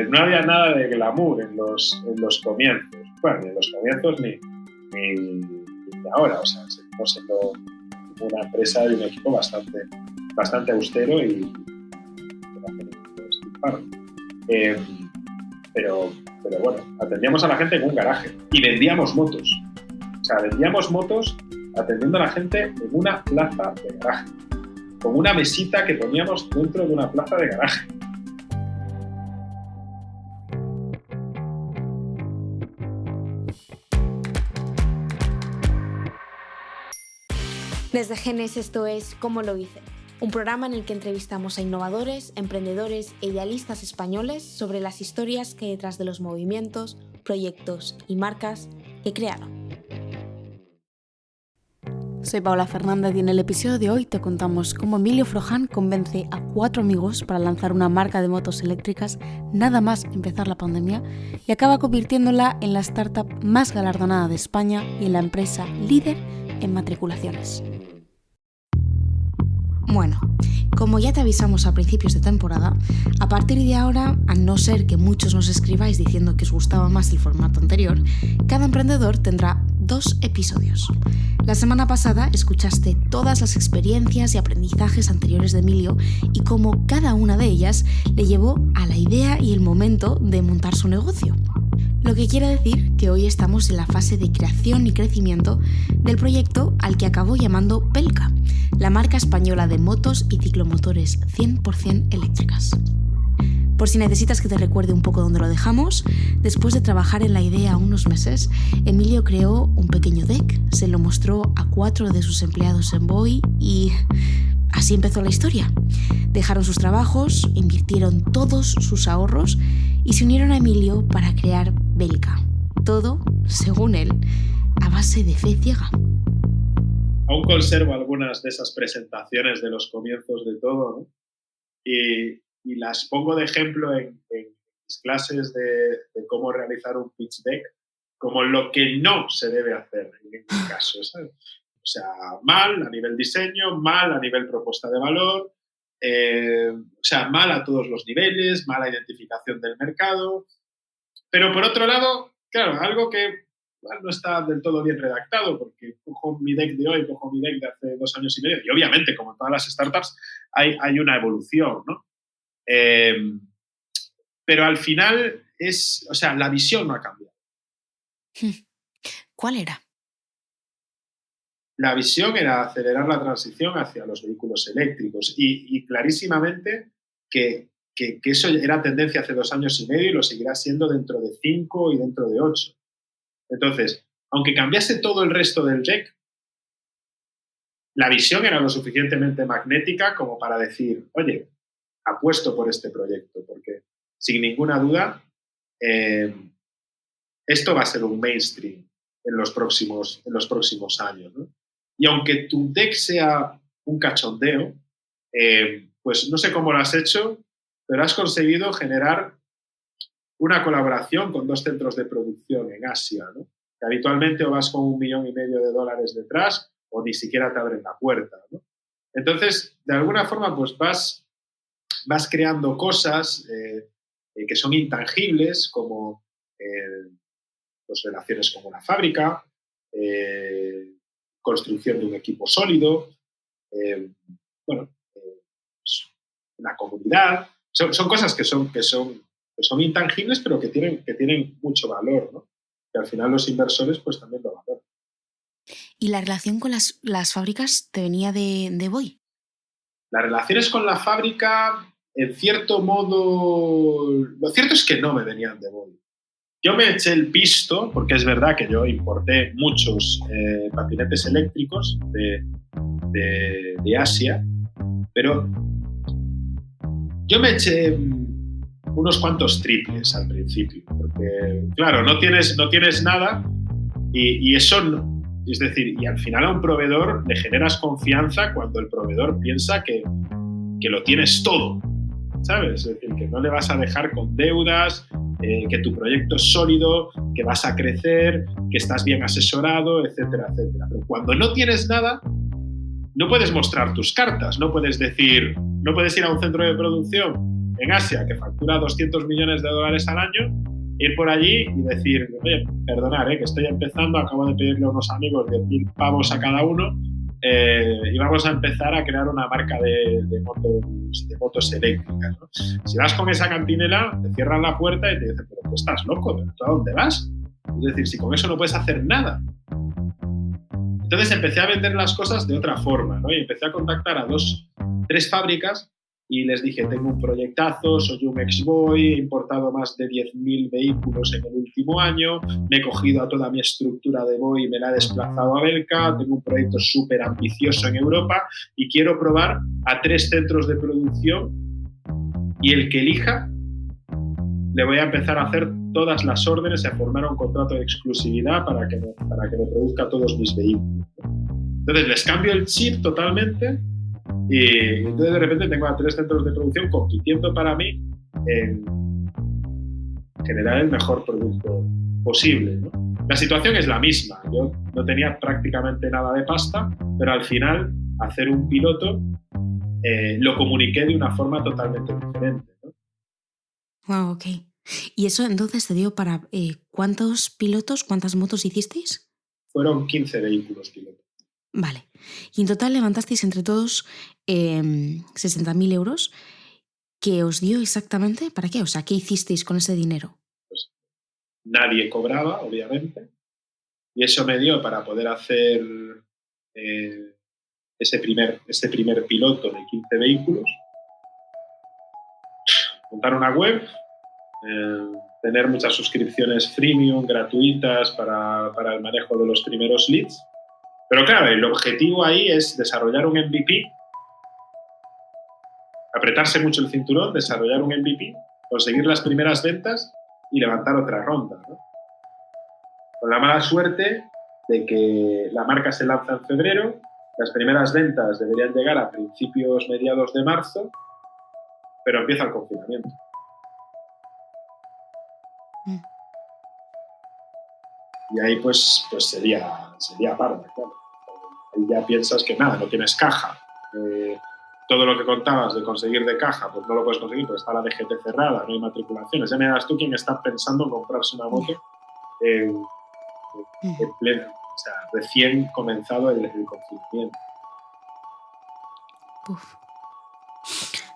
No había nada de glamour en los comienzos. Bueno, ni en los comienzos ni ahora. O sea, seguimos siendo una empresa y un equipo bastante austero y pero bueno, atendíamos a la gente en un garaje y vendíamos motos. O sea, vendíamos motos atendiendo a la gente en una plaza de garaje, con una mesita que poníamos dentro de una plaza de garaje. Desde Genes esto es Cómo lo hice, un programa en el que entrevistamos a innovadores, emprendedores e idealistas españoles sobre las historias que hay detrás de los movimientos, proyectos y marcas que crearon. Soy Paula Fernández y en el episodio de hoy te contamos cómo Emilio Froján convence a 4 amigos para lanzar una marca de motos eléctricas nada más empezar la pandemia y acaba convirtiéndola en la startup más galardonada de España y en la empresa líder en matriculaciones. Bueno, como ya te avisamos a principios de temporada, a partir de ahora, a no ser que muchos nos escribáis diciendo que os gustaba más el formato anterior, cada emprendedor tendrá 2 episodios. La semana pasada escuchaste todas las experiencias y aprendizajes anteriores de Emilio y cómo cada una de ellas le llevó a la idea y el momento de montar su negocio. Lo que quiere decir que hoy estamos en la fase de creación y crecimiento del proyecto al que acabó llamando Belka, la marca española de motos y ciclomotores 100% eléctricas. Por si necesitas que te recuerde un poco dónde lo dejamos, después de trabajar en la idea unos meses, Emilio creó un pequeño deck, se lo mostró a 4 de sus empleados en Voy y así empezó la historia. Dejaron sus trabajos, invirtieron todos sus ahorros y se unieron a Emilio para crear Belka. Todo, según él, a base de fe ciega. Aún conservo algunas de esas presentaciones de los comienzos de todo, ¿no? Y las pongo de ejemplo en mis clases de cómo realizar un pitch deck como lo que no se debe hacer en mi caso, ¿sabes? O sea, mal a nivel diseño, mal a nivel propuesta de valor, o sea, mal a todos los niveles, mala identificación del mercado. Pero por otro lado, claro, algo que no está del todo bien redactado, porque cojo mi deck de hoy, cojo mi deck de hace 2 años y medio, y obviamente, como en todas las startups, hay una evolución, ¿no? Pero al final la visión no ha cambiado. ¿Cuál era? La visión era acelerar la transición hacia los vehículos eléctricos y clarísimamente que eso era tendencia hace 2 años y medio y lo seguirá siendo dentro de 5 y dentro de 8. Entonces, aunque cambiase todo el resto del deck, la visión era lo suficientemente magnética como para decir, oye, apuesto por este proyecto, porque sin ninguna duda esto va a ser un mainstream en los próximos años, ¿no? Y aunque tu deck sea un cachondeo, pues no sé cómo lo has hecho, pero has conseguido generar una colaboración con 2 centros de producción en Asia, ¿no? Que habitualmente o vas con $1,5 millones detrás o ni siquiera te abren la puerta, ¿no? Entonces, de alguna forma, pues vas creando cosas que son intangibles, como pues, relaciones con una fábrica, construcción de un equipo sólido, una comunidad. Son cosas que son intangibles, pero que tienen mucho valor, ¿no? Que al final los inversores pues también lo valoran. ¿Y la relación con las fábricas te venía de Voy? Las relaciones con la fábrica, en cierto modo, lo cierto es que no me venían de Voy. Yo me eché el pisto, porque es verdad que yo importé muchos patinetes eléctricos de Asia, pero yo me eché unos cuantos triples al principio, porque, claro, no tienes nada y eso no. Es decir, y al final a un proveedor le generas confianza cuando el proveedor piensa que lo tienes todo, ¿sabes? Es decir, que no le vas a dejar con deudas, que tu proyecto es sólido, que vas a crecer, que estás bien asesorado, etcétera, etcétera. Pero cuando no tienes nada, no puedes mostrar tus cartas, no puedes ir a un centro de producción en Asia, que factura $200 millones al año, ir por allí y decir, oye, perdonad, que estoy empezando, acabo de pedirle a unos amigos 10.000 pavos a cada uno y vamos a empezar a crear una marca de motos eléctricas, ¿no? Si vas con esa cantinela, te cierran la puerta y te dicen, pero tú estás loco, ¿pero tú a dónde vas? Es decir, si con eso no puedes hacer nada. Entonces empecé a vender las cosas de otra forma, ¿no? Y empecé a contactar a 3 fábricas y les dije, tengo un proyectazo, soy un ex-boy, he importado más de 10.000 vehículos en el último año, me he cogido a toda mi estructura de boy y me la he desplazado a Belka, tengo un proyecto súper ambicioso en Europa y quiero probar a 3 centros de producción y el que elija le voy a empezar a hacer todas las órdenes y a formar un contrato de exclusividad para que me produzca todos mis vehículos. Entonces les cambio el chip totalmente y entonces de repente tengo a 3 centros de producción compitiendo para mí en generar el mejor producto posible, ¿no? La situación es la misma. Yo no tenía prácticamente nada de pasta, pero al final hacer un piloto lo comuniqué de una forma totalmente diferente, ¿no? Wow, ok. ¿Y eso entonces te dio para cuántos pilotos, cuántas motos hicisteis? Fueron 15 vehículos pilotos. Vale. Y en total levantasteis entre todos 60.000 euros. ¿Qué os dio exactamente? ¿Para qué? O sea, ¿qué hicisteis con ese dinero? Pues nadie cobraba, obviamente. Y eso me dio para poder hacer ese primer piloto de 15 vehículos. Montar una web, tener muchas suscripciones freemium, gratuitas para el manejo de los primeros leads. Pero claro, el objetivo ahí es desarrollar un MVP, apretarse mucho el cinturón, desarrollar un MVP, conseguir las primeras ventas y levantar otra ronda, ¿no? Con la mala suerte de que la marca se lanza en febrero, las primeras ventas deberían llegar a mediados de marzo, pero empieza el confinamiento. Y ahí pues sería parda, claro. Ahí ya piensas que nada, no tienes caja. Todo lo que contabas de conseguir de caja, pues no lo puedes conseguir porque está la DGT cerrada, no hay matriculaciones. Ya me das tú quien está pensando en comprarse una moto en pleno, o sea, recién comenzado el confinamiento. Uf.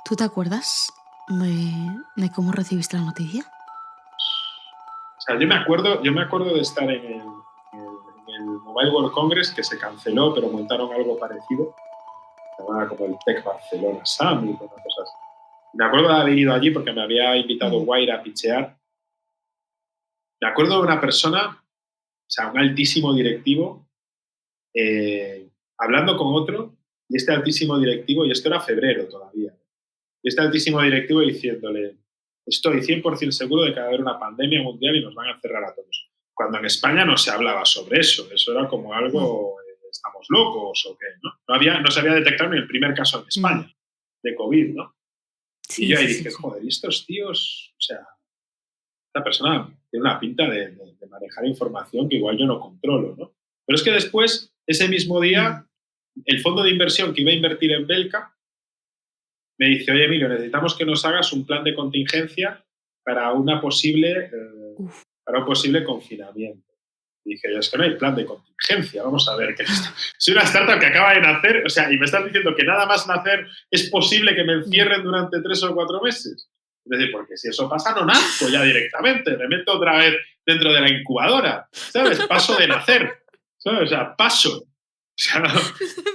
¿Tú te acuerdas de cómo recibiste la noticia? O sea, yo me acuerdo de estar en el Mobile World Congress, que se canceló, pero montaron algo parecido. Se llamaba como el Tech Barcelona Summit y cosas así. Me acuerdo de haber ido allí porque me había invitado Wire a pitchear. Me acuerdo de una persona, o sea, un altísimo directivo, hablando con otro, y este altísimo directivo, y esto era febrero todavía, y este altísimo directivo diciéndole, estoy 100% seguro de que va a haber una pandemia mundial y nos van a cerrar a todos. Cuando en España no se hablaba sobre eso era como algo, estamos locos o qué, ¿no? No se había detectado ni el primer caso en España de COVID, ¿no? Sí, y yo ahí dije, joder, ¿y estos tíos? O sea, esta persona tiene una pinta de manejar información que igual yo no controlo, ¿no? Pero es que después, ese mismo día, el fondo de inversión que iba a invertir en Belka me dice, oye, Emilio, necesitamos que nos hagas un plan de contingencia para un posible confinamiento. Y dije, yo, es que no hay plan de contingencia, vamos a ver. Soy una startup que acaba de nacer, o sea, y me estás diciendo que nada más nacer es posible que me encierren durante 3 o 4 meses. Es decir, porque si eso pasa, no nazco ya directamente, me meto otra vez dentro de la incubadora, ¿sabes? Paso de nacer, ¿sabes? O sea, paso. O sea,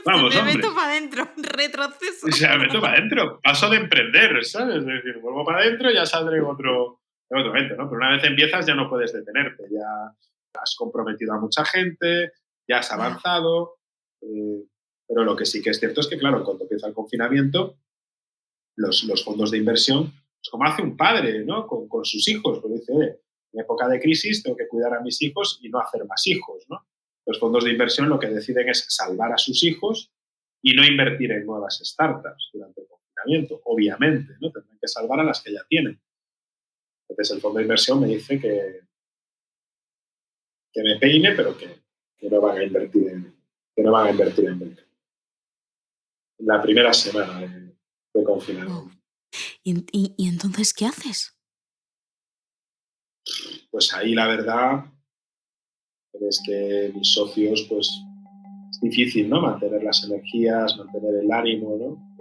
vamos, me meto para adentro, retroceso. O sea, me meto para adentro, paso de emprender, ¿sabes? Es decir, vuelvo para adentro y ya saldré en otro momento, ¿no? Pero una vez empiezas ya no puedes detenerte, ya has comprometido a mucha gente, ya has avanzado, pero lo que sí que es cierto es que, claro, cuando empieza el confinamiento, los fondos de inversión, pues como hace un padre, ¿no? Con sus hijos, pues dice, oye, en época de crisis tengo que cuidar a mis hijos y no hacer más hijos, ¿no? Los fondos de inversión lo que deciden es salvar a sus hijos y no invertir en nuevas startups durante el confinamiento, obviamente, ¿no? Tendrán que salvar a las que ya tienen. Entonces el fondo de inversión me dice que me peine, pero que no van a invertir en Belka. La primera semana de confinamiento. ¿Y entonces qué haces? Pues ahí la verdad es que mis socios, pues es difícil, ¿no? Mantener las energías, mantener el ánimo, ¿no?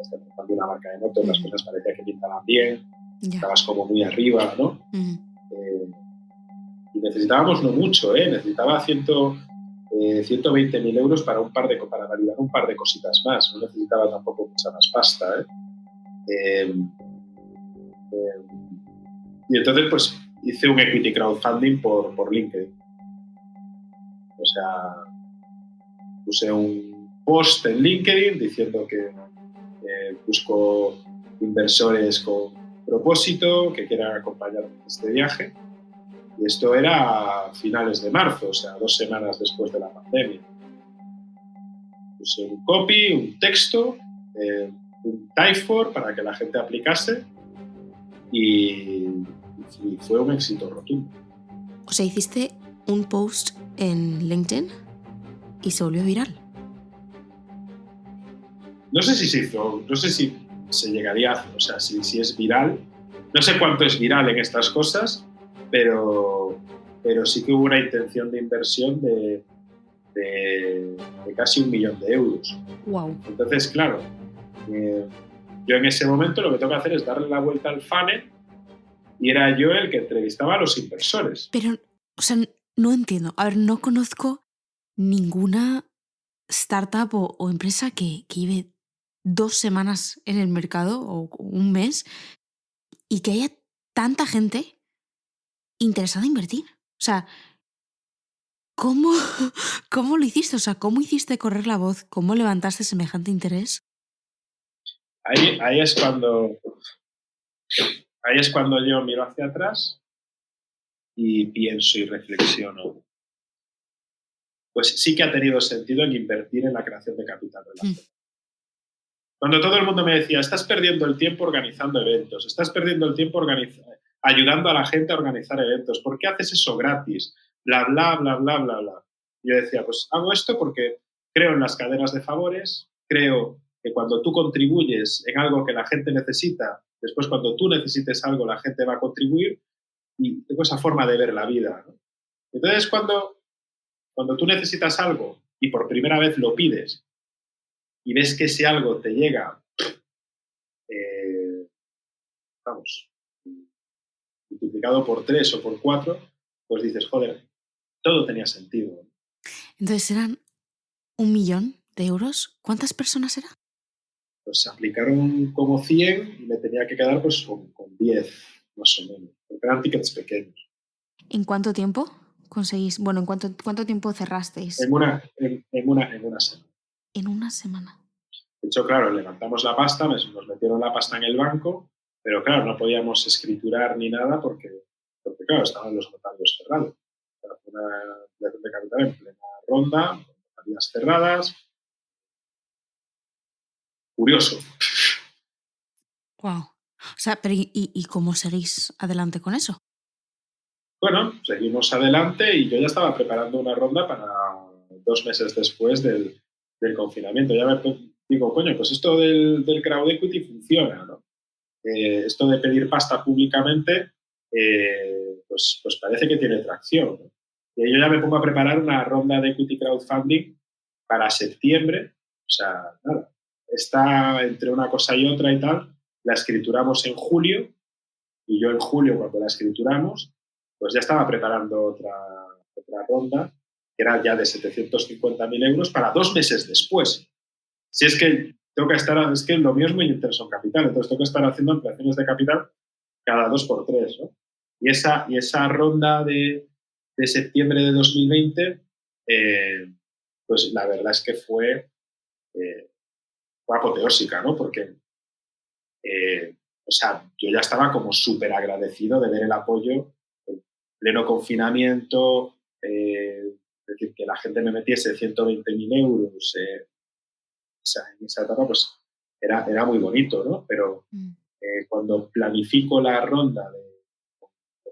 Estás montando una marca de motos, las cosas parecía que pintaban bien, Ya. estabas como muy arriba, ¿no? Y necesitábamos no mucho, necesitaba 120.000 euros para validar un par de cositas más, no necesitaba tampoco mucha más pasta, y entonces pues hice un equity crowdfunding por LinkedIn. O sea, puse un post en LinkedIn diciendo que busco inversores con propósito que quieran acompañarme en este viaje. Y esto era a finales de marzo, o sea, 2 semanas después de la pandemia. Puse un copy, un texto, un Typeform para que la gente aplicase y fue un éxito rotundo. O sea, hiciste un post en LinkedIn y se volvió viral. No sé si se llegaría a, o sea, si es viral. No sé cuánto es viral en estas cosas, pero sí que hubo una intención de inversión de casi 1 millón de euros. Wow. Entonces, claro, yo en ese momento lo que tengo que hacer es darle la vuelta al funnel y era yo el que entrevistaba a los inversores. Pero, o sea, no entiendo. A ver, no conozco ninguna startup o empresa que lleve 2 semanas en el mercado o un mes y que haya tanta gente interesada en invertir. O sea, ¿cómo lo hiciste? O sea, ¿cómo hiciste correr la voz? ¿Cómo levantaste semejante interés? Ahí es cuando yo miro hacia atrás y pienso y reflexiono. Pues sí que ha tenido sentido el invertir en la creación de capital relacional. Cuando todo el mundo me decía, estás perdiendo el tiempo organizando eventos, estás perdiendo el tiempo ayudando a la gente a organizar eventos, ¿por qué haces eso gratis? Bla, bla, bla, bla, bla, bla. Yo decía, pues hago esto porque creo en las cadenas de favores, creo que cuando tú contribuyes en algo que la gente necesita, después cuando tú necesites algo la gente va a contribuir y tengo esa forma de ver la vida, ¿no? Entonces cuando tú necesitas algo y por primera vez lo pides y ves que ese algo te llega, vamos, multiplicado por 3 o por 4, pues dices, joder, todo tenía sentido. Entonces eran 1 millón de euros. ¿Cuántas personas eran? Pues se aplicaron como 100 y me tenía que quedar pues con 10, más o menos, porque eran tickets pequeños. ¿En cuánto tiempo conseguís? Bueno, ¿en cuánto tiempo cerrasteis? En una semana. En una semana. De hecho, claro, levantamos la pasta, nos metieron la pasta en el banco, pero claro, no podíamos escriturar ni nada porque claro, estaban los notarios cerrados. Era una ampliación de capital en plena ronda, notarías cerradas. Curioso. Wow. O sea, pero ¿y cómo seguís adelante con eso? Bueno, seguimos adelante y yo ya estaba preparando una ronda para 2 meses después del confinamiento. Ya digo, coño, pues esto del crowd equity funciona, ¿no? Esto de pedir pasta públicamente, pues parece que tiene tracción, ¿no? Y yo ya me pongo a preparar una ronda de equity crowdfunding para septiembre. O sea, nada, está entre una cosa y otra y tal. La escrituramos en julio y yo en julio, cuando la escrituramos, pues ya estaba preparando otra ronda, que era ya de 750.000 euros para 2 meses después. Si es que es que lo mío es muy intenso en capital, entonces tengo que estar haciendo ampliaciones de capital cada 2 por 3, ¿no? Y esa ronda de septiembre de 2020, pues la verdad es que fue apoteósica, ¿no? Porque o sea, yo ya estaba como súper agradecido de ver el apoyo, el pleno confinamiento, es decir, que la gente me metiese 120.000 euros. O sea, en esa etapa pues era muy bonito, ¿no? Pero cuando planifico la ronda de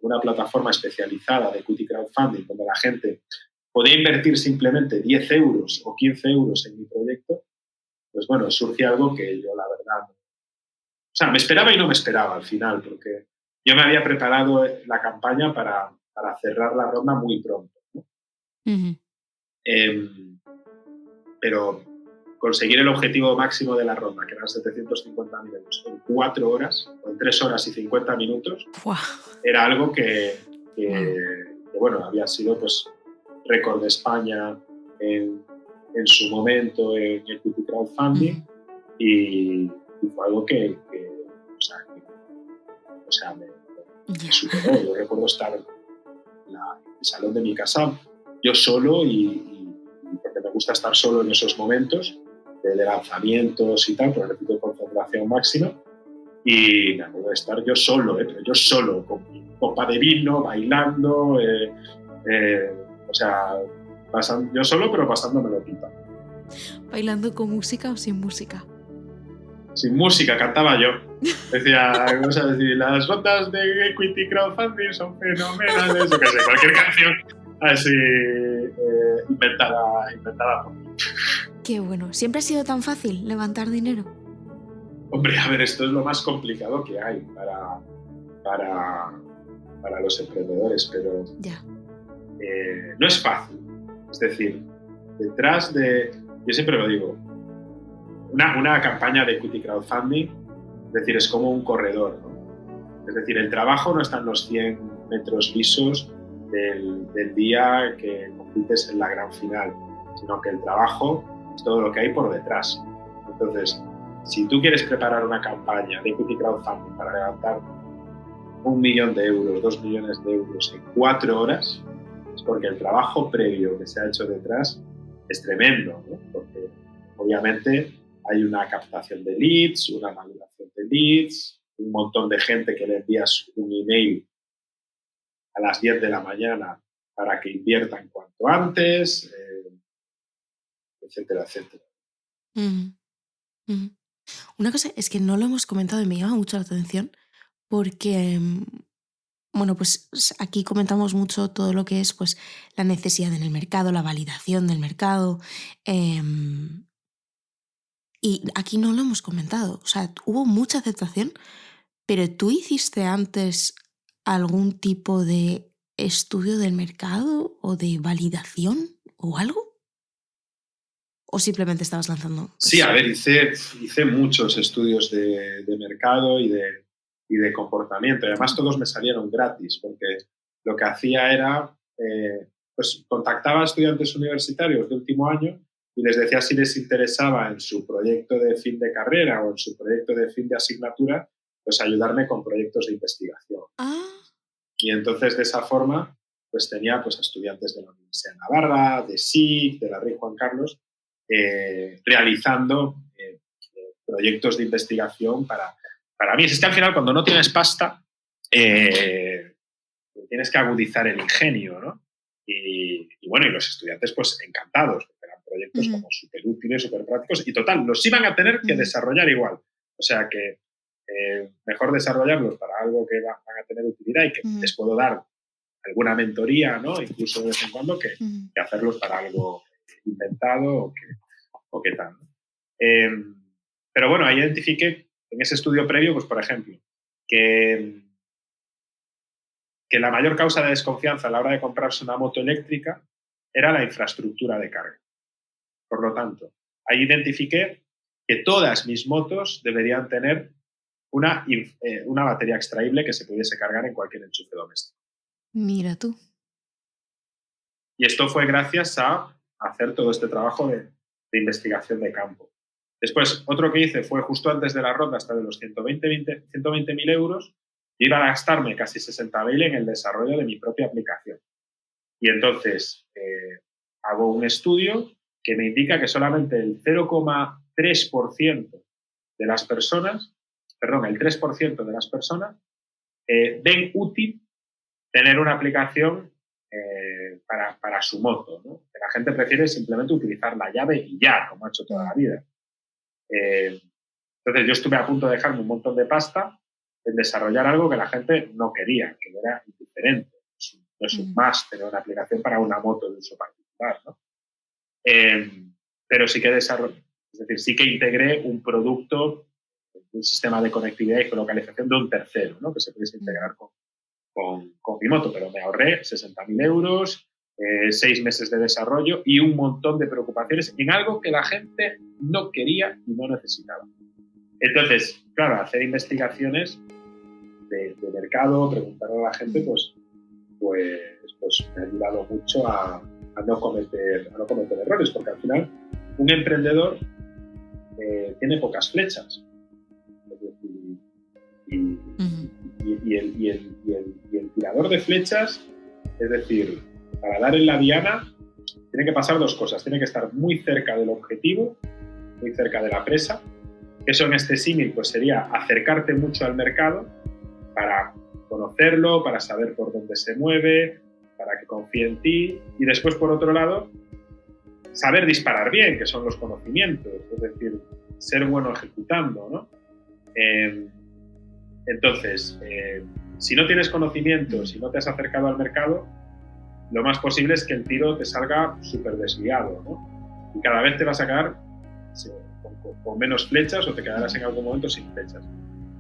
una plataforma especializada de equity crowdfunding, donde la gente podía invertir simplemente 10 euros o 15 euros en mi proyecto, pues bueno, surge algo que yo la verdad O sea, me esperaba y no me esperaba al final, porque yo me había preparado la campaña para cerrar la ronda muy pronto, ¿no? Ujú. Pero conseguir el objetivo máximo de la ronda, que eran 750.000 euros, en 4 horas, o en 3 horas y 50 minutos, Buah. era algo que, Wow. bueno, había sido pues récord de España en su momento en equity crowdfunding. Ujú. Y fue algo que me Ya. superó. Yo recuerdo estar en el salón de mi casa, yo solo, y porque me gusta estar solo en esos momentos de lanzamientos y tal, pero necesito concentración máxima. Y me acuerdo de estar yo solo, pero yo solo, con mi copa de vino, bailando, yo solo, pero pasándomelo pipa. ¿Bailando con música o sin música? Sin música, cantaba yo. Decía, o sea, si las rondas de equity crowdfunding son fenomenales, yo qué sé, cualquier canción así inventada por mí. Qué bueno. ¿Siempre ha sido tan fácil levantar dinero? Hombre, a ver, esto es lo más complicado que hay para los emprendedores, pero Ya. no es fácil. Es decir, detrás de, yo siempre lo digo, una campaña de equity crowdfunding, es decir, es como un corredor, ¿no? Es decir, el trabajo no está en los 100 metros lisos del día que compites en la gran final, sino que el trabajo es todo lo que hay por detrás. Entonces, si tú quieres preparar una campaña de equity crowdfunding para levantar 1 millón de euros, 2 millones de euros en 4 horas, es porque el trabajo previo que se ha hecho detrás es tremendo, ¿no? Porque obviamente hay una captación de leads, una maduración de leads, un montón de gente que le envías un email a las 10 de la mañana para que inviertan cuanto antes, etcétera, etcétera. Ujú. Ujú. Una cosa es que no lo hemos comentado y me llama mucho la atención porque, bueno, pues aquí comentamos mucho todo lo que es pues la necesidad en el mercado, la validación del mercado. Y aquí no lo hemos comentado. O sea, hubo mucha aceptación, pero ¿tú hiciste antes algún tipo de estudio del mercado o de validación o algo? ¿O simplemente estabas lanzando? Sí, a ver, hice muchos estudios de mercado y de comportamiento. Y además todos me salieron gratis, porque lo que hacía era, pues contactaba a estudiantes universitarios de último año y les decía si les interesaba en su proyecto de fin de carrera o en su proyecto de fin de asignatura, pues ayudarme con proyectos de investigación. Ah, Y entonces de esa forma, pues tenía pues estudiantes de la Universidad de Navarra, de SIC, de la Rey Juan Carlos, realizando proyectos de investigación para mí. Es que al final cuando no tienes pasta, tienes que agudizar el ingenio, ¿no? Y bueno, y los estudiantes pues encantados, porque eran proyectos como súper útiles, súper prácticos, y total, los iban a tener que desarrollar igual. O sea que mejor desarrollarlos para algo que van a tener utilidad y que les puedo dar alguna mentoría, ¿no? Incluso de vez en cuando, que hacerlos para algo inventado o qué tal, ¿no? Pero bueno, ahí identifiqué en ese estudio previo, pues por ejemplo, que la mayor causa de desconfianza a la hora de comprarse una moto eléctrica era la infraestructura de carga. Por lo tanto, ahí identifiqué que todas mis motos deberían tener una batería extraíble que se pudiese cargar en cualquier enchufe doméstico. mira tú. Y esto fue gracias a hacer todo este trabajo de investigación de campo. Después, otro que hice fue justo antes de la ronda, hasta de los 120.000 euros, iba a gastarme casi 60.000 en el desarrollo de mi propia aplicación. Y entonces hago un estudio que me indica que solamente el 0,3% de las personas, perdón, el 3% de las personas ven útil tener una aplicación para su moto, ¿no? Que la gente prefiere simplemente utilizar la llave y ya, como ha hecho toda la vida. Entonces yo estuve a punto de dejarme un montón de pasta en desarrollar algo que la gente no quería, que era indiferente. No es un más tener una aplicación para una moto de uso particular, ¿no? Pero sí que sí que integré un producto un sistema de conectividad y geolocalización de un tercero, ¿no? Que se pudiese integrar con mi moto, pero me ahorré 60.000 euros, 6 meses de desarrollo y un montón de preocupaciones en algo que la gente no quería y no necesitaba. Entonces, claro, hacer investigaciones de mercado, preguntar a la gente, pues me ha ayudado mucho a no cometer errores, porque al final un emprendedor tiene pocas flechas. Es decir, y el tirador de flechas, es decir, para dar en la diana, tiene que pasar 2 cosas. Tiene que estar muy cerca del objetivo, muy cerca de la presa. Eso en este símil pues sería acercarte mucho al mercado para conocerlo, para saber por dónde se mueve, para que confíe en ti. Y después, por otro lado, saber disparar bien, que son los conocimientos, es decir, ser bueno ejecutando, ¿no? Entonces, si no tienes conocimiento, si no te has acercado al mercado, lo más posible es que el tiro te salga súper desviado, ¿no? Y cada vez te vas a quedar con menos flechas o te quedarás en algún momento sin flechas.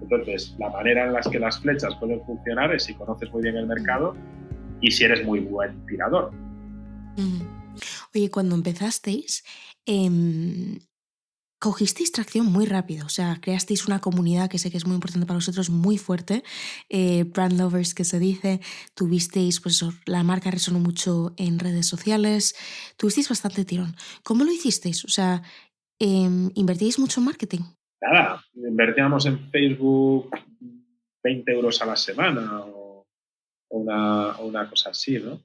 Entonces, la manera en la que las flechas pueden funcionar es si conoces muy bien el mercado y si eres muy buen tirador. Oye, cuando empezasteis, cogisteis tracción muy rápido, o sea, creasteis una comunidad que sé que es muy importante para vosotros, muy fuerte, brand lovers que se dice, tuvisteis, pues la marca resonó mucho en redes sociales, tuvisteis bastante tirón. ¿Cómo lo hicisteis? O sea, ¿invertíais mucho en marketing? Nada, invertíamos en Facebook 20 euros a la semana o una cosa así, ¿no?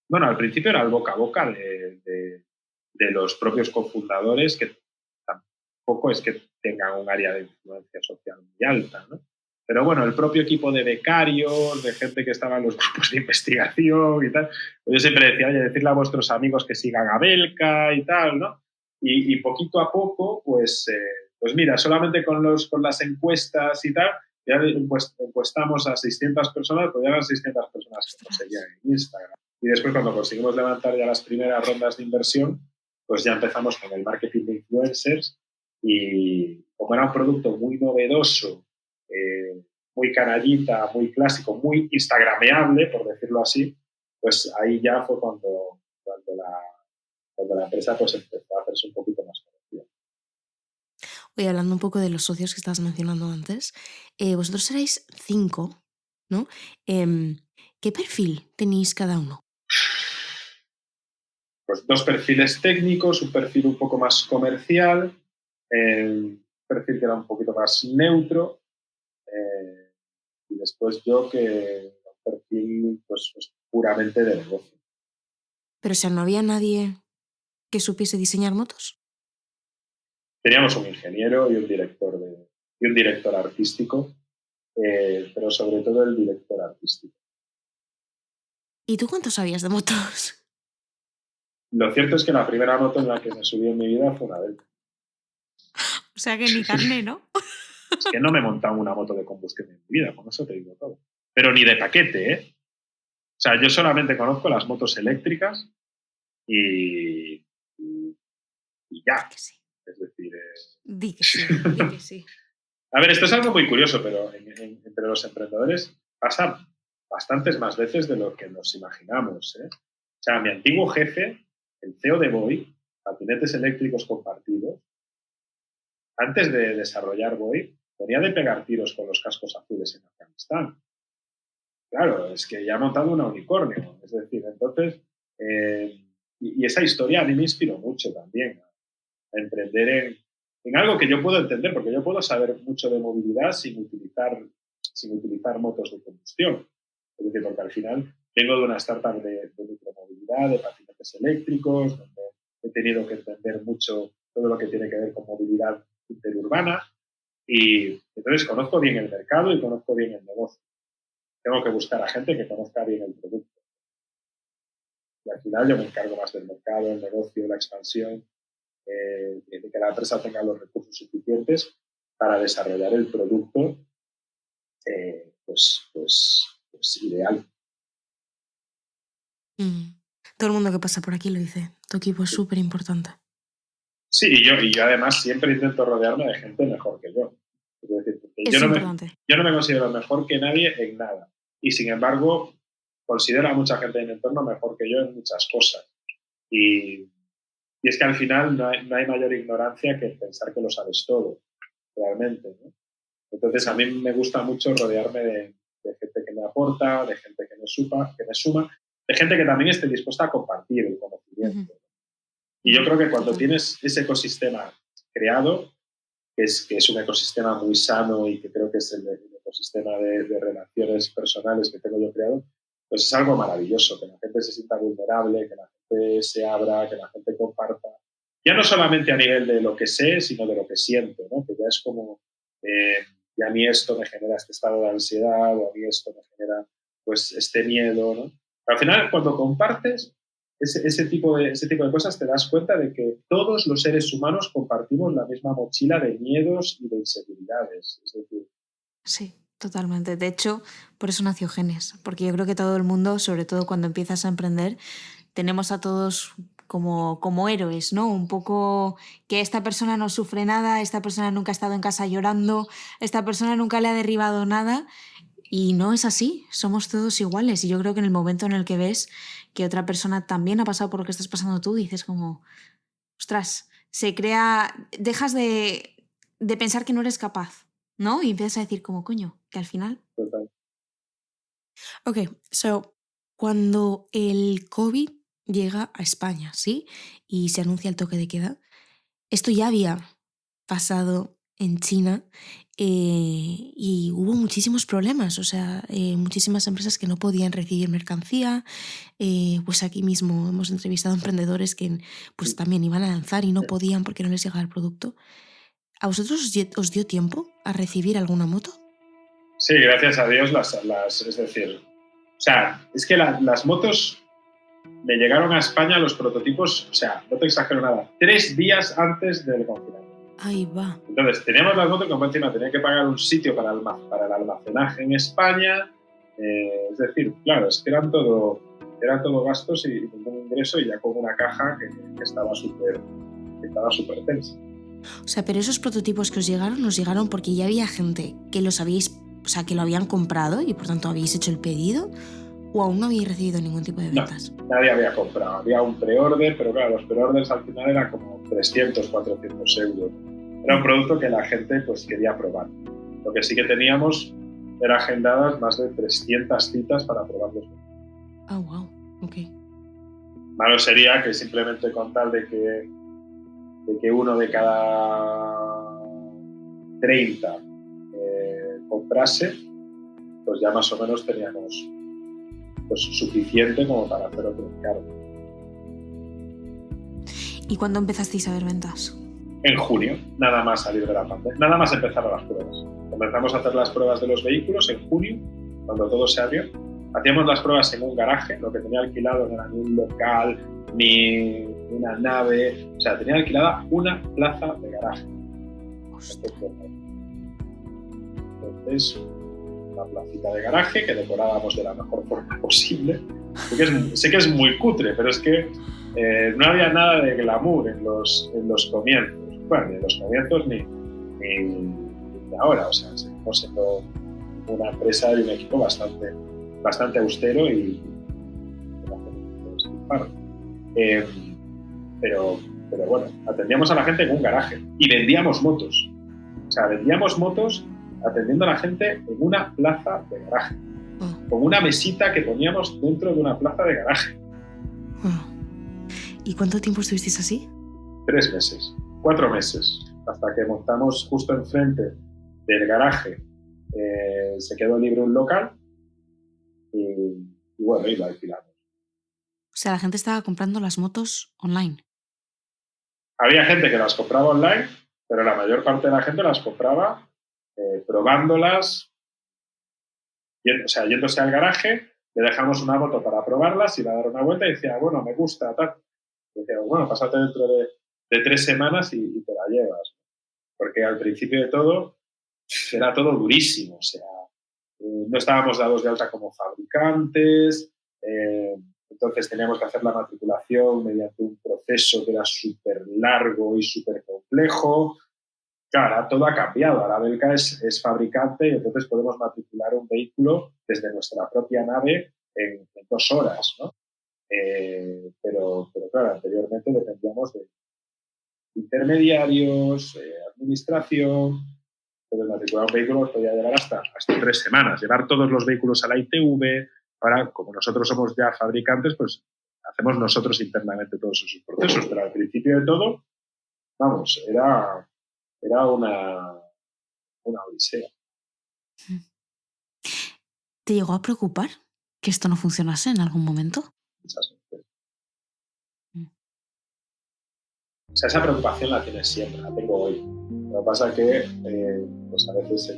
Bueno, al principio era el boca a boca de los propios cofundadores, que tampoco es que tengan un área de influencia social muy alta, ¿no? Pero bueno, el propio equipo de becarios, de gente que estaba en los grupos de investigación y tal, pues yo siempre decía, oye, decirle a vuestros amigos que sigan a Belka y tal, ¿no? Y poquito a poco, pues mira, solamente con las encuestas y tal, ya encuestamos a 600 personas, pues ya eran 600 personas que nos seguían en Instagram. Y después, cuando conseguimos levantar ya las primeras rondas de inversión, pues ya empezamos con el marketing de influencers y como era un producto muy novedoso, muy canallita, muy clásico, muy instagrameable, por decirlo así, pues ahí ya fue cuando la empresa pues empezó a hacerse un poquito más conocida. Oye, hablando un poco de los socios que estabas mencionando antes, vosotros seréis 5, ¿no? ¿Qué perfil tenéis cada uno? Pues 2 perfiles técnicos, un perfil un poco más comercial, un perfil que era un poquito más neutro, y después yo que un perfil pues puramente de negocio. Pero, o sea, ¿no había nadie que supiese diseñar motos? Teníamos un ingeniero y un director artístico, pero sobre todo el director artístico. ¿Y tú cuánto sabías de motos? Lo cierto es que la primera moto en la que me subí en mi vida fue una Belka. O sea, que ni carné, ¿no? Es que no me he montado una moto de combustión en mi vida, con eso te digo todo. Pero ni de paquete, ¿eh? O sea, yo solamente conozco las motos eléctricas y ya. Que sí. Es decir, Di que sí, di que sí. A ver, esto es algo muy curioso, pero entre los emprendedores pasa bastantes más veces de lo que nos imaginamos, ¿eh? O sea, mi antiguo jefe, el CEO de Voy, patinetes eléctricos compartidos, antes de desarrollar Voy, venía de pegar tiros con los cascos azules en Afganistán. Claro, es que ya ha montado una unicornio. Es decir, entonces, y esa historia a mí me inspiró mucho también a emprender en algo que yo puedo entender, porque yo puedo saber mucho de movilidad sin utilizar motos de combustión. Es decir, porque al final vengo de una startup de micromovilidad, de patinetes eléctricos, donde he tenido que entender mucho todo lo que tiene que ver con movilidad interurbana y entonces conozco bien el mercado y conozco bien el negocio. Tengo que buscar a gente que conozca bien el producto. Y al final yo me encargo más del mercado, el negocio, la expansión, de que la empresa tenga los recursos suficientes para desarrollar el producto pues ideal. Todo el mundo que pasa por aquí lo dice. Tu equipo es súper importante. Sí, y yo además siempre intento rodearme de gente mejor que yo. Es decir, Es importante. yo no me considero mejor que nadie en nada. Y sin embargo, considero a mucha gente de mi entorno mejor que yo en muchas cosas. Y es que al final no hay mayor ignorancia que pensar que lo sabes todo, realmente, ¿no? Entonces a mí me gusta mucho rodearme de gente que me aporta, de gente que me suma, de gente que también esté dispuesta a compartir el conocimiento. Y yo creo que cuando tienes ese ecosistema creado, que es un ecosistema muy sano y que creo que es el ecosistema de relaciones personales que tengo yo creado, pues es algo maravilloso, que la gente se sienta vulnerable, que la gente se abra, que la gente comparta. Ya no solamente a nivel de lo que sé, sino de lo que siento, ¿no? Que ya es como, y a mí esto me genera este estado de ansiedad, o a mí esto me genera pues este miedo, ¿no? Al final, cuando compartes ese tipo de cosas, te das cuenta de que todos los seres humanos compartimos la misma mochila de miedos y de inseguridades. Es decir, Sí, totalmente. De hecho, por eso nació Genes, porque yo creo que todo el mundo, sobre todo cuando empiezas a emprender, tenemos a todos como héroes, ¿no? Un poco que esta persona no sufre nada, esta persona nunca ha estado en casa llorando, esta persona nunca le ha derribado nada. Y no es así, somos todos iguales. Y yo creo que en el momento en el que ves que otra persona también ha pasado por lo que estás pasando tú, dices como, ostras, se crea, dejas de pensar que no eres capaz, ¿no? Y empiezas a decir como, coño, que al final... total. Ok, so, cuando el COVID llega a España, ¿sí? Y se anuncia el toque de queda, esto ya había pasado en China y hubo muchísimos problemas, o sea, muchísimas empresas que no podían recibir mercancía, pues aquí mismo hemos entrevistado a emprendedores que pues también iban a lanzar y no podían porque no les llegaba el producto. ¿A vosotros os dio tiempo a recibir alguna moto? Sí, gracias a Dios es decir, o sea, es que las motos me llegaron a España, los prototipos, o sea, no te exagero nada, 3 días antes del confinamiento. Ahí va. Entonces, teníamos las motos, como encima tenía que pagar un sitio para el almacenaje en España. Es decir, claro, es que eran todo gastos y ningún ingreso, y ya con una caja que estaba súper tensa. O sea, pero esos prototipos que os llegaron porque ya había gente que los habíais, o sea, que lo habían comprado y por tanto habéis hecho el pedido, o aún no habéis recibido ningún tipo de ventas. No, nadie había comprado. Había un pre-order, pero claro, los pre-orders al final eran como 300, 400 euros. Era un producto que la gente pues quería probar. Lo que sí que teníamos era agendadas más de 300 citas para probarlos. Ah, wow, ok. Malo sería que simplemente con tal de que uno de cada 30 comprase, pues ya más o menos teníamos pues suficiente como para hacer otro encargo. ¿Y cuándo empezasteis a ver ventas? En junio, nada más salir de la pandemia, nada más empezar las pruebas. Comenzamos a hacer las pruebas de los vehículos en junio, cuando todo se abrió. Hacíamos las pruebas en un garaje, lo que tenía alquilado no era ni un local, ni una nave, o sea, tenía alquilada una plaza de garaje. Entonces, una placita de garaje que decorábamos de la mejor forma posible. Sé que es muy cutre, pero es que no había nada de glamour en los comienzos. Bueno, ni en los comienzos ni ahora. O sea, seguimos siendo una empresa y un equipo bastante austero y pero bueno, atendíamos a la gente en un garaje y vendíamos motos. O sea, vendíamos motos atendiendo a la gente en una plaza de garaje, con una mesita que poníamos dentro de una plaza de garaje. ¿Y cuánto tiempo estuvisteis así? 3 meses, 4 meses, hasta que montamos justo enfrente del garaje. Se quedó libre un local y bueno, y lo alquilamos. O sea, la gente estaba comprando las motos online. Había gente que las compraba online, pero la mayor parte de la gente las compraba probándolas, yéndose al garaje, le dejamos una moto para probarlas y le dar una vuelta y decía, bueno, me gusta, tal. Y decía, bueno, pásate dentro de 3 semanas y te la llevas. Porque al principio de todo era todo durísimo, o sea, no estábamos dados de alta como fabricantes, Entonces teníamos que hacer la matriculación mediante un proceso que era súper largo y súper complejo. Claro, ahora todo ha cambiado. Ahora Belka es fabricante y entonces podemos matricular un vehículo desde nuestra propia nave en 2 horas, ¿no? Pero claro, anteriormente dependíamos de intermediarios, administración. Entonces matricular un vehículo podía llevar hasta 3 semanas. Llevar todos los vehículos a la ITV. Ahora, como nosotros somos ya fabricantes, pues hacemos nosotros internamente todos esos procesos. Pero al principio de todo, vamos, era una odisea. ¿Te llegó a preocupar que esto no funcionase en algún momento? Muchas veces. O sea, esa preocupación la tienes siempre, la tengo hoy. Lo que pasa es que pues a veces se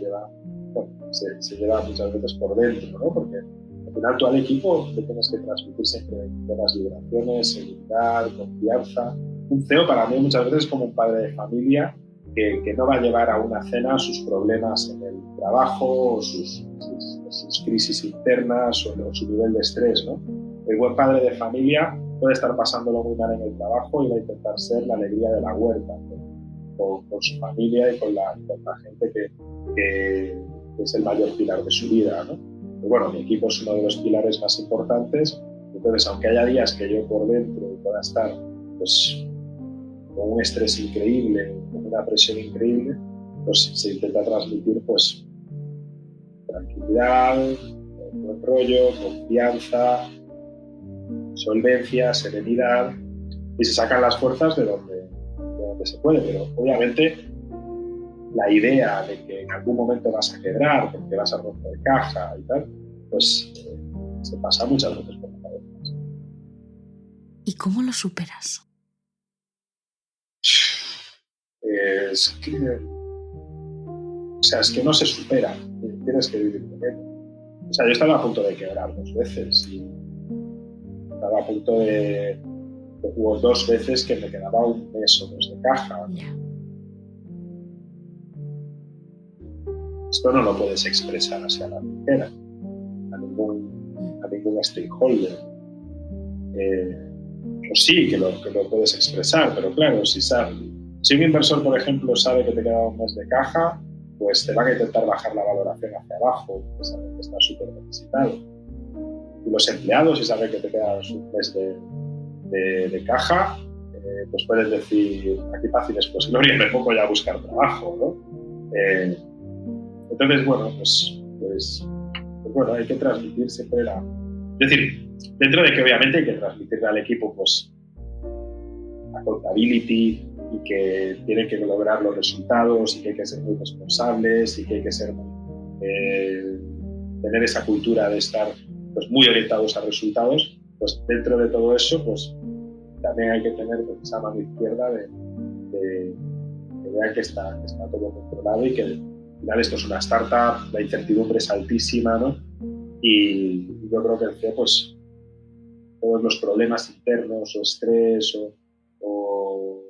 lleva muchas veces por dentro, ¿no? Porque al final tú al equipo le tienes que transmitir siempre buenas vibraciones, seguridad, confianza. Un CEO para mí muchas veces es como un padre de familia que no va a llevar a una cena sus problemas en el trabajo o sus crisis internas o su nivel de estrés, ¿no? El buen padre de familia puede estar pasándolo muy mal en el trabajo y va a intentar ser la alegría de la huerta, ¿no? con su familia y con la gente que es el mayor pilar de su vida, ¿no? Y bueno, mi equipo es uno de los pilares más importantes, entonces aunque haya días que yo por dentro pueda estar pues con un estrés increíble, con una presión increíble, pues se intenta transmitir pues tranquilidad, buen rollo, confianza, solvencia, serenidad, y se sacan las fuerzas de donde se puede, pero obviamente la idea de que en algún momento vas a quebrar porque vas a romper caja y tal, pues se pasa muchas veces por la cabeza. ¿Y cómo lo superas? Es que no se supera, tienes que vivir con ello. O sea, yo estaba a punto de quebrar 2 veces y estaba a punto de hubo 2 veces que me quedaba 1 mes o 2 de caja. Yeah. Esto no lo puedes expresar hacia la ligera a ningún stakeholder. O sí, que lo puedes expresar, pero claro, si un inversor, por ejemplo, sabe que te queda 1 mes de caja, pues te van a intentar bajar la valoración hacia abajo, porque saben que está súper necesitado. Y los empleados, si saben que te queda 1 mes de caja, pues puedes decir, aquí paz y después gloria, me pongo ya a buscar trabajo, ¿no? Entonces, bueno, pues bueno, hay que transmitir siempre Es decir, dentro de que obviamente hay que transmitirle al equipo pues accountability y que tienen que lograr los resultados y que hay que ser muy responsables y que hay que ser tener esa cultura de estar pues muy orientados a resultados, pues dentro de todo eso pues también hay que tener pues, esa mano izquierda de ver que está todo controlado y que al final esto es una startup, la incertidumbre es altísima, ¿no? Y yo creo que el CEO, pues, todos los problemas internos o estrés o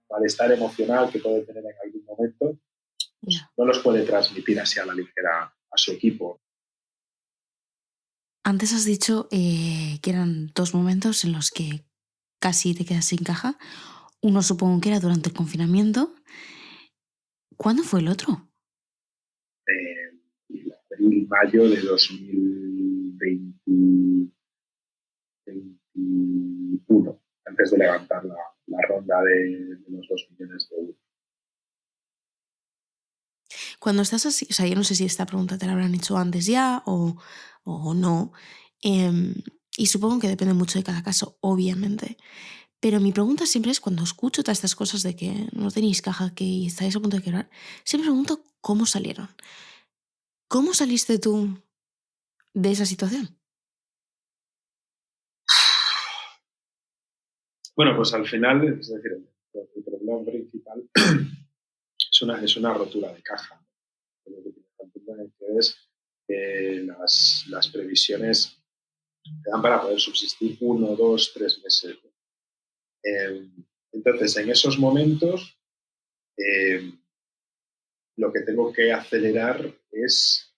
malestar emocional que puede tener en algún momento, pues, no los puede transmitir así a la ligera a su equipo. Antes has dicho que eran 2 momentos en los que casi te quedas sin caja. Uno supongo que era durante el confinamiento. ¿Cuándo fue el otro? Abril-mayo de 2021, antes de levantar la ronda de los 2 millones de euros. Cuando estás así, o sea, yo no sé si esta pregunta te la habrán hecho antes ya o no, y supongo que depende mucho de cada caso, obviamente. Pero mi pregunta siempre es, cuando escucho todas estas cosas de que no tenéis caja, que estáis a punto de quebrar, siempre pregunto cómo salieron. ¿Cómo saliste tú de esa situación? Bueno, pues al final, es decir, el problema principal es una rotura de caja. Lo que tienes que entender es que las previsiones te dan para poder subsistir 1, 2, 3 meses. Entonces, en esos momentos, lo que tengo que acelerar es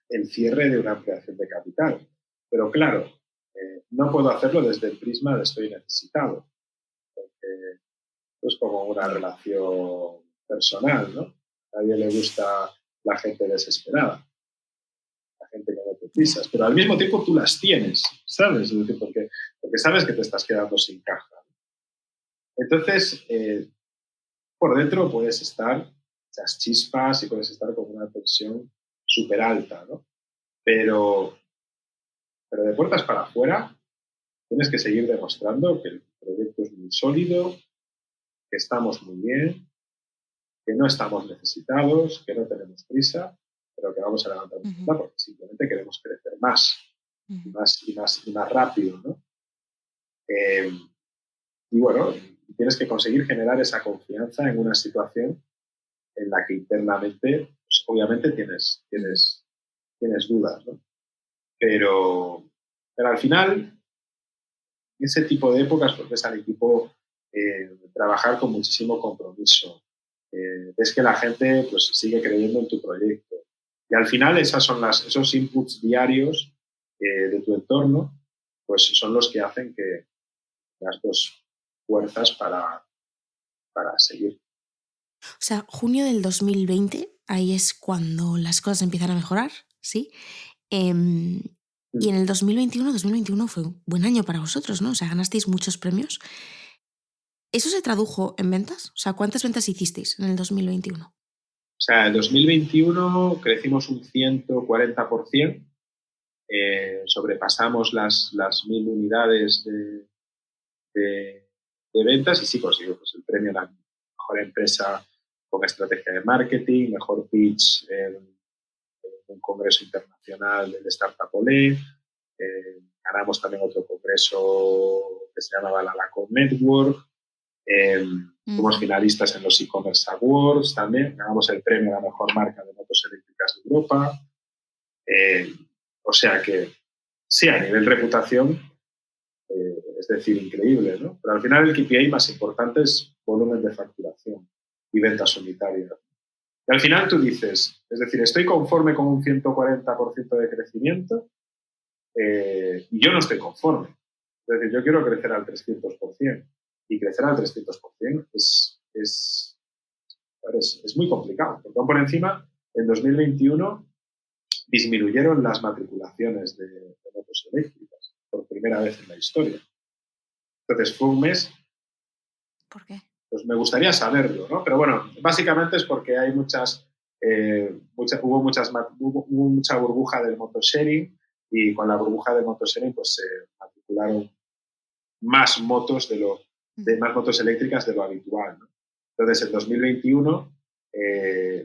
el cierre de una ampliación de capital. Pero claro, no puedo hacerlo desde el prisma de estoy necesitado. Porque es como una relación personal, ¿no? A nadie le gusta la gente desesperada, la gente que no te prisas, pero al mismo tiempo tú las tienes, ¿sabes? Es decir, porque sabes que te estás quedando sin caja. Entonces, por dentro puedes estar esas chispas y puedes estar con una tensión súper alta, ¿no? Pero de puertas para afuera tienes que seguir demostrando que el proyecto es muy sólido, que estamos muy bien, que no estamos necesitados, que no tenemos prisa, pero que vamos a levantar un poco porque simplemente queremos crecer más, y más rápido, ¿no? Y bueno, tienes que conseguir generar esa confianza en una situación en la que internamente, pues, obviamente tienes dudas, ¿no? Pero al final, ese tipo de épocas, pues ves al equipo trabajar con muchísimo compromiso. Ves que la gente pues sigue creyendo en tu proyecto. Y al final esos inputs diarios de tu entorno, pues son los que hacen que las dos fuerzas para seguir. O sea, junio del 2020, ahí es cuando las cosas empiezan a mejorar, ¿sí? Y en el 2021 fue un buen año para vosotros, ¿no? O sea, ganasteis muchos premios. ¿Eso se tradujo en ventas? O sea, ¿cuántas ventas hicisteis en el 2021? O sea, en el 2021 crecimos un 140%, sobrepasamos las 1.000 unidades de ventas y sí conseguimos pues, el premio a la mejor empresa con estrategia de marketing, mejor pitch en un congreso internacional del Startup Olé. Ganamos también otro congreso que se llamaba la Lacom Network. Fuimos finalistas en los e-commerce awards también. Ganamos el premio a la mejor marca de motos eléctricas de Europa. O sea que, sí, a nivel reputación, es decir, increíble, ¿no? Pero al final el KPI más importante es volumen de facturación y ventas unitarias. Y al final tú dices, es decir, estoy conforme con un 140% de crecimiento y yo no estoy conforme. Es decir, yo quiero crecer al 300%. Y crecer al 300% es muy complicado. Porque aún por encima, en 2021 disminuyeron las matriculaciones de motos eléctricas por primera vez en la historia. Entonces fue un mes... ¿Por qué? Pues me gustaría saberlo, ¿no? Pero bueno, básicamente es porque hay hubo mucha burbuja del motosharing y con la burbuja del motosharing pues se matricularon más motos más motos eléctricas de lo habitual, ¿no? Entonces, en 2021,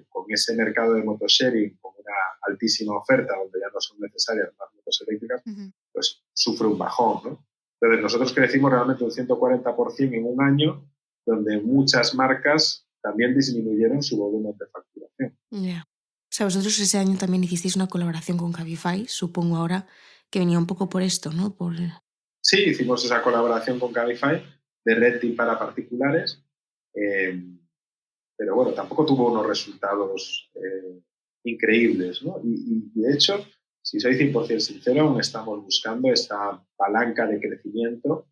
con ese mercado de motosharing, con una altísima oferta donde ya no son necesarias más motos eléctricas, pues sufre un bajón, ¿no? Entonces, nosotros crecimos realmente un 140% en un año donde muchas marcas también disminuyeron su volumen de facturación. Yeah. O sea, vosotros ese año también hicisteis una colaboración con Cabify, supongo ahora que venía un poco por esto, ¿no? Sí, hicimos esa colaboración con Cabify de renting para particulares, pero bueno, tampoco tuvo unos resultados increíbles, ¿no? Y de hecho, si soy 100% sincero, aún estamos buscando esta palanca de crecimiento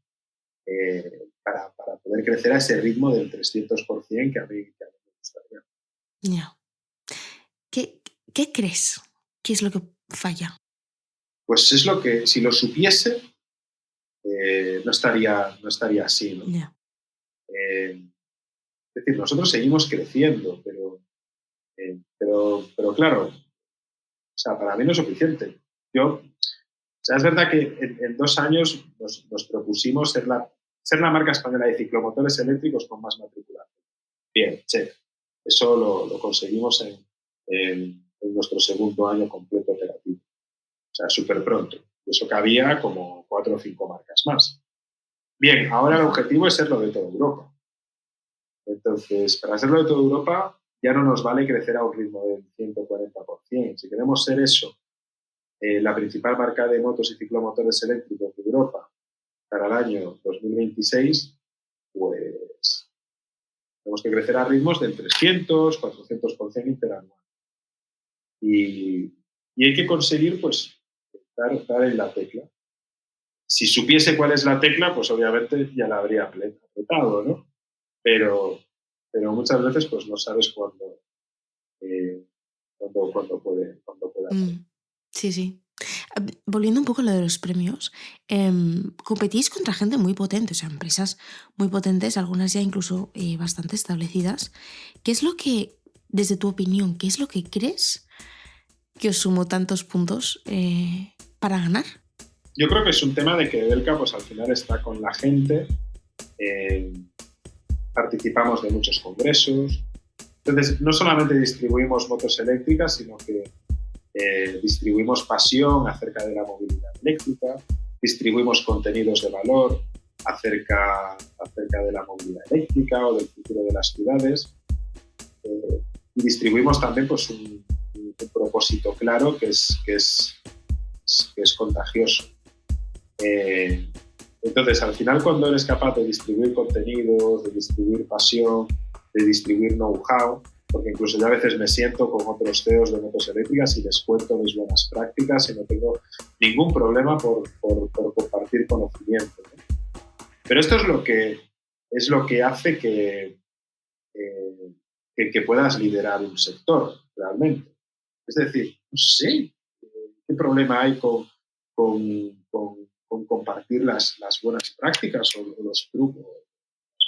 para poder crecer a ese ritmo del 300% que a mí me gustaría. Yeah. ¿Qué crees? ¿Qué es lo que falla? Pues es lo que, si lo supiese, no estaría así, ¿no? Yeah. Es decir, nosotros seguimos creciendo, pero claro, o sea, para mí no es suficiente. O sea, es verdad que en 2 años nos propusimos ser la marca española de ciclomotores eléctricos con más matriculación. Bien, check. Eso lo conseguimos en nuestro segundo año completo operativo. O sea, súper pronto. Y eso cabía como 4 o 5 marcas más. Bien, ahora el objetivo es serlo de toda Europa. Entonces, para hacerlo de toda Europa ya no nos vale crecer a un ritmo del 140%. Si queremos ser eso, la principal marca de motos y ciclomotores eléctricos de Europa para el año 2026, pues tenemos que crecer a ritmos del 300, 400% interanual. Y hay que conseguir, pues, dar en la tecla. Si supiese cuál es la tecla, pues obviamente ya la habría apretado, ¿no? Pero muchas veces pues no sabes cuándo puede hacer. Sí. Volviendo un poco a lo de los premios, competís contra gente muy potente, o sea, empresas muy potentes, algunas ya incluso bastante establecidas. ¿Qué es lo que, desde tu opinión, qué es lo que crees que os sumó tantos puntos para ganar? Yo creo que es un tema de que Edelka pues al final está con la gente, participamos de muchos congresos, entonces no solamente distribuimos motos eléctricas, sino que distribuimos pasión acerca de la movilidad eléctrica, distribuimos contenidos de valor acerca de la movilidad eléctrica o del futuro de las ciudades, y distribuimos también pues, un propósito claro que es contagioso. Entonces, al final, cuando eres capaz de distribuir contenidos, de distribuir pasión, de distribuir know-how, porque incluso yo a veces me siento con otros CEOs de motos eléctricas y les cuento mis buenas prácticas y no tengo ningún problema por compartir conocimiento, ¿no? Pero esto es lo que hace que puedas liderar un sector realmente. Es decir, no sé qué problema hay con compartir las buenas prácticas o los trucos o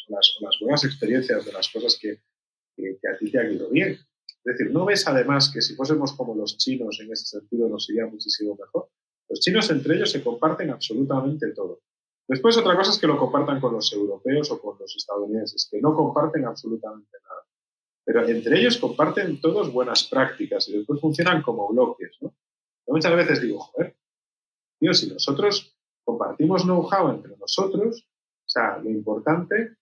las buenas experiencias de las cosas que a ti te ha ido bien. Es decir, ¿no ves además que si fuésemos como los chinos en ese sentido nos iría muchísimo mejor? Los chinos entre ellos se comparten absolutamente todo. Después otra cosa es que lo compartan con los europeos o con los estadounidenses, que no comparten absolutamente nada. Pero entre ellos comparten todos buenas prácticas y después funcionan como bloques, ¿no? Yo muchas veces digo, joder, tío, si nosotros compartimos know-how entre nosotros, o sea, lo importante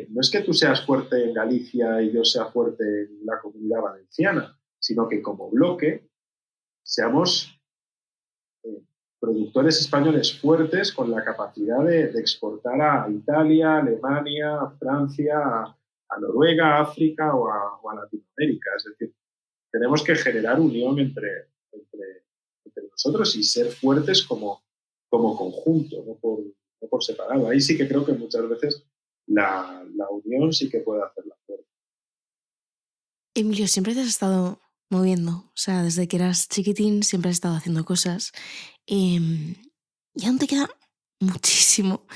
no es que tú seas fuerte en Galicia y yo sea fuerte en la Comunidad Valenciana, sino que como bloque seamos productores españoles fuertes con la capacidad de exportar a Italia, Alemania, a Francia, a Noruega, a África o a Latinoamérica. Es decir, tenemos que generar unión entre nosotros y ser fuertes como conjunto, no por separado. Ahí sí que creo que muchas veces la unión sí que puede hacer la fuerza. Emilio, siempre te has estado moviendo, o sea, desde que eras chiquitín siempre has estado haciendo cosas y aún te queda muchísimo.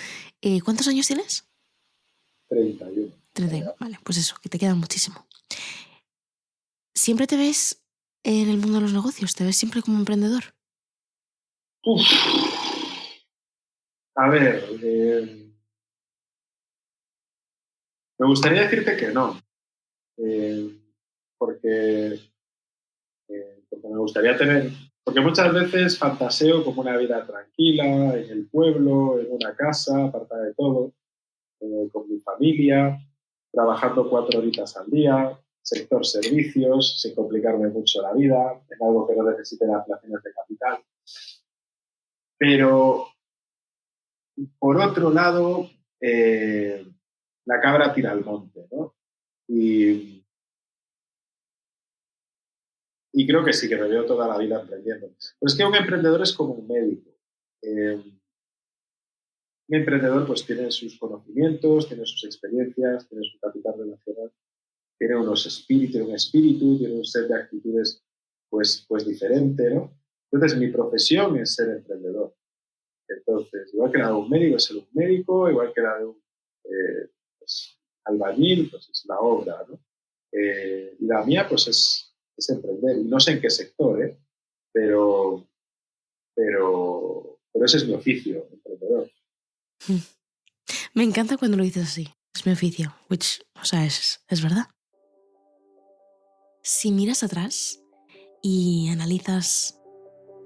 ¿Cuántos años tienes? 31. 31, vale, pues eso, que te queda muchísimo. ¿Siempre te ves en el mundo de los negocios? ¿Te ves siempre como emprendedor? Uf. A ver, me gustaría decirte que no, porque me gustaría porque muchas veces fantaseo como una vida tranquila, en el pueblo, en una casa, apartada de todo, con mi familia, trabajando 4 horitas al día, sector servicios, sin complicarme mucho la vida, en algo que no necesite ampliaciones de capital. Pero, por otro lado, la cabra tira al monte, ¿no? Y creo que sí, que me veo toda la vida emprendiendo. Pero es que un emprendedor es como un médico. Un emprendedor pues tiene sus conocimientos, tiene sus experiencias, tiene su capital relacional, tiene un espíritu, tiene un set de actitudes pues diferente, ¿no? Entonces, mi profesión es ser emprendedor. Entonces, igual que la de un médico es ser un médico, igual que la de un pues, albañil, pues es la obra, ¿no? Y la mía, pues es emprender. Y no sé en qué sector, pero ese es mi oficio, emprendedor. Me encanta cuando lo dices así. Es mi oficio, o sea, es verdad. Si miras atrás y analizas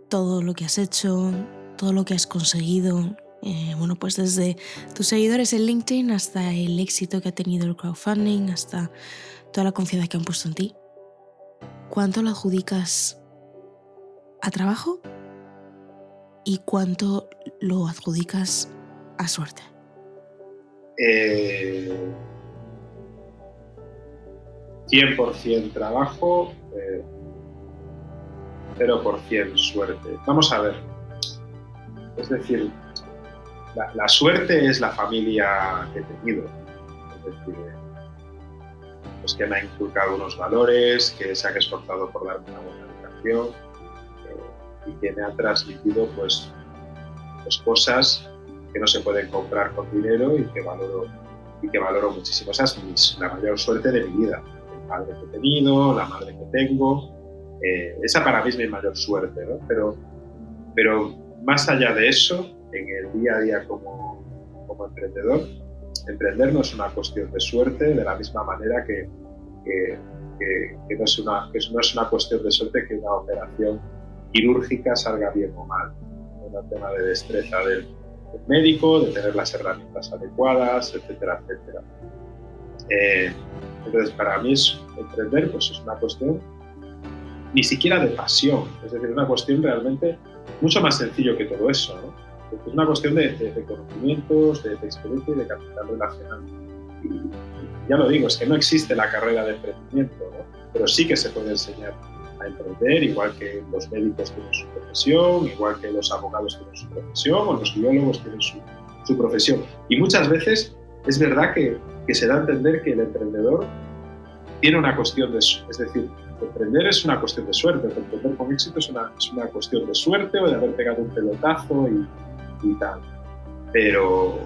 todo lo que has hecho, todo lo que has conseguido, bueno, pues desde tus seguidores en LinkedIn hasta el éxito que ha tenido el crowdfunding, hasta toda la confianza que han puesto en ti, ¿cuánto lo adjudicas a trabajo y cuánto lo adjudicas a suerte? 100% trabajo, 0% suerte. Vamos a ver. Es decir, la suerte es la familia que he tenido. Es decir, pues que me ha inculcado unos valores, que se ha esforzado por darme una buena educación y que me ha transmitido pues cosas que no se pueden comprar con dinero y que valoro muchísimo. Esa es la mayor suerte de mi vida. El padre que he tenido, la madre que tengo, esa para mí es mi mayor suerte, ¿no? Pero más allá de eso, en el día a día como emprendedor, emprender no es una cuestión de suerte, de la misma manera que no es una cuestión de suerte que una operación quirúrgica salga bien o mal. Es un tema de destreza del médico, de tener las herramientas adecuadas, etcétera, etcétera. Entonces, para mí emprender pues es una cuestión ni siquiera de pasión, es decir, una cuestión realmente mucho más sencillo que todo eso, ¿no? Es una cuestión de conocimientos, de experiencia y de capital relacional. Y ya lo digo, es que no existe la carrera de emprendimiento, ¿no? Pero sí que se puede enseñar a emprender, igual que los médicos tienen su profesión, igual que los abogados tienen su profesión, o los biólogos tienen su profesión. Y muchas veces es verdad que se da a entender que el emprendedor tiene una cuestión de... Es decir, emprender es una cuestión de suerte, emprender con éxito es una cuestión de suerte o de haber pegado un pelotazo y tal. Pero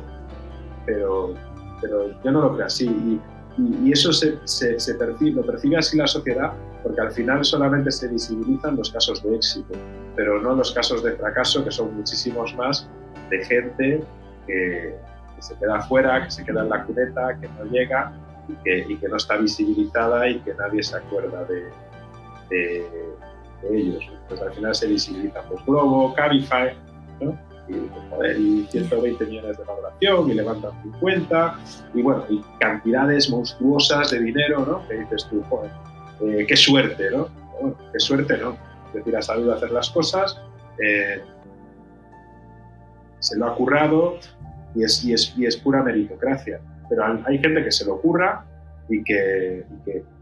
yo no lo creo así. Y eso lo percibe así la sociedad, porque al final solamente se visibilizan los casos de éxito, pero no los casos de fracaso, que son muchísimos más, de gente que se queda afuera, que se queda en la cuneta, que no llega y que no está visibilizada y que nadie se acuerda de ellos. Entonces al final se visibilizan pues Globo, Cabify, ¿no? Y 120 millones de valoración y levantan 50 y bueno, y cantidades monstruosas de dinero, ¿no? Que dices tú, joder, qué suerte, ¿no? Bueno, qué suerte, ¿no? Es decir, ha sabido hacer las cosas, se lo ha currado y es pura meritocracia. Pero hay gente que se lo curra y que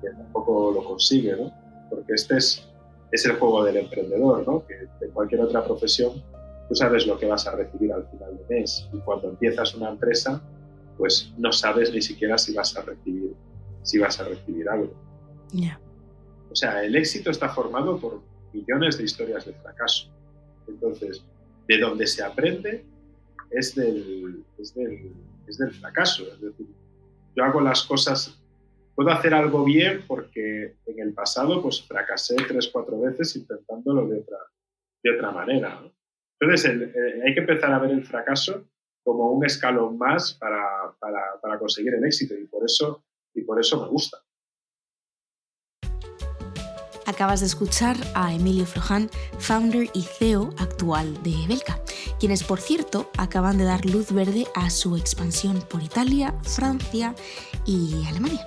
tampoco lo consigue, ¿no? Porque este es el juego del emprendedor, ¿no? Que de cualquier otra profesión tú sabes lo que vas a recibir al final de mes y cuando empiezas una empresa pues no sabes ni siquiera si vas a recibir algo. Yeah. O sea, el éxito está formado por millones de historias de fracaso. Entonces, de donde se aprende es del fracaso. Es decir, yo hago las cosas, puedo hacer algo bien porque en el pasado pues fracasé 3-4 veces intentándolo de otra manera, ¿no? Entonces, hay que empezar a ver el fracaso como un escalón más para conseguir el éxito y por eso me gusta. Acabas de escuchar a Emilio Flojan, founder y CEO actual de Ebelka, quienes, por cierto, acaban de dar luz verde a su expansión por Italia, Francia y Alemania.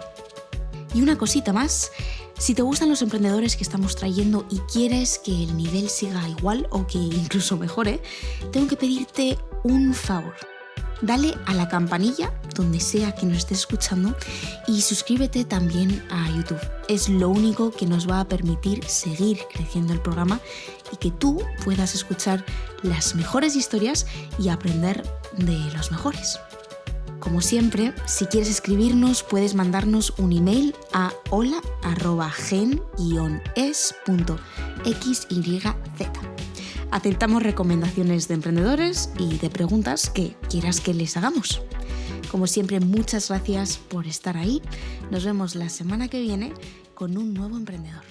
Y una cosita más, si te gustan los emprendedores que estamos trayendo y quieres que el nivel siga igual o que incluso mejore, tengo que pedirte un favor. Dale a la campanilla donde sea que nos estés escuchando y suscríbete también a YouTube. Es lo único que nos va a permitir seguir creciendo el programa y que tú puedas escuchar las mejores historias y aprender de los mejores. Como siempre, si quieres escribirnos, puedes mandarnos un email a hola@gen-es.xyz. Aceptamos recomendaciones de emprendedores y de preguntas que quieras que les hagamos. Como siempre, muchas gracias por estar ahí. Nos vemos la semana que viene con un nuevo emprendedor.